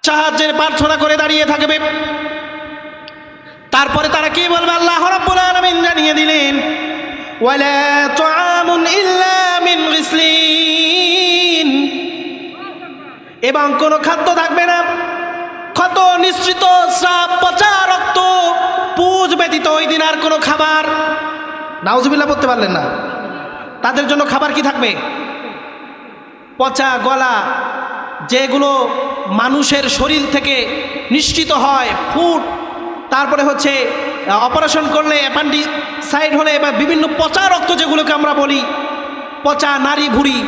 সাহায্যের প্রার্থনা করে দাঁড়িয়ে থাকবে। তারপরে তারা কি বলবে? আল্লাহ রাব্বুল আলামিন জানিয়ে দিলেন, ওয়ালা তুআমুন ইল্লা মিন গিসলিন, এবং কোনো খাদ্য থাকবে না ক্ষত নিঃসৃত স্রাব পচা রক্ত পুজ ব্যতীত ওই দিন আর কোনো খাবার। নাউজুবিল্লাহ পড়তে পারলেন না? তাদের জন্য খাবার কি থাকবে? পচা গলা, যেগুলো মানুষের শরীর থেকে নিঃসৃত হয়, ফুট, তারপরে হচ্ছে অপারেশন করলে অ্যাপেন্ডিসাইড হলে বা বিভিন্ন পচা রক্ত যেগুলোকে আমরা বলি, পচা নারী ভুঁড়ি,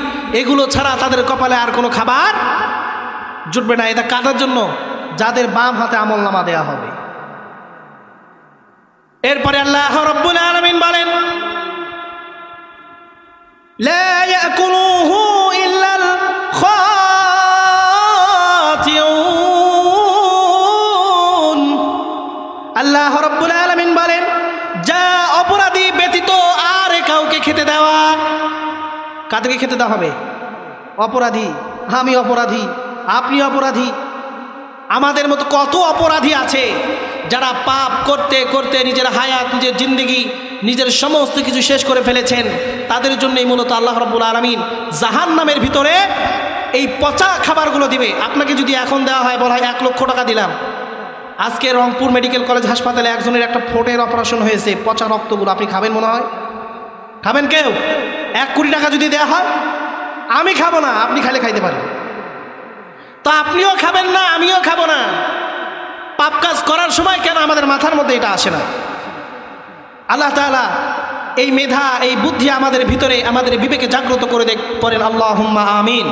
এগুলো ছাড়া তাদের কপালে আর কোনো খাবার জুটবে না। এটা কাদের জন্য? যাদের বাম হাতে আমলনামা দেয়া হবে। এরপরে আল্লাহ রাব্বুল আলামিন বলেন, লা ইয়াকুলুহু ইল্লাল খাতিউন। আল্লাহ রাব্বুল আলামিন বলেন, যা অপরাধী ব্যতীত আর কাউকে খেতে দেওয়া। কাদেরকে খেতে দেওয়া হবে? অপরাধী। আমি অপরাধী, আপনি অপরাধী, আমাদের মতো কত অপরাধী আছে যারা পাপ করতে করতে নিজের হায়াত, নিজের জিন্দেগি, নিজের সমস্ত কিছু শেষ করে ফেলেছেন। তাদের জন্যই মূলত আল্লাহ রাব্বুল আলামিন জাহান্নামের ভিতরে এই পচা খাবারগুলো দিবে। আপনাকে যদি এখন দেওয়া হয়, বলা হয় 1 লক্ষ টাকা দিলাম, আজকে রংপুর মেডিকেল কলেজ হাসপাতালে একজনের একটা ফোটের অপারেশন হয়েছে, পচা রক্তগুলো, আপনি খাবেন মনে হয়? খাবেন কেউ? 1 কোটি টাকা যদি দেওয়া হয়, আমি খাবো না, আপনি খাইলে খাইতে পারেন। তো আপনিও খাবেন না, আমিও খাবো না। পাপ কাজ করার সময় কেন আমাদের মাথার মধ্যে এটা আসে না? আল্লাহ তাআলা এই মেধা, এই বুদ্ধি আমাদের ভিতরে, আমাদের বিবেকে জাগ্রত করে করেন। আল্লাহুম্মা আমিন।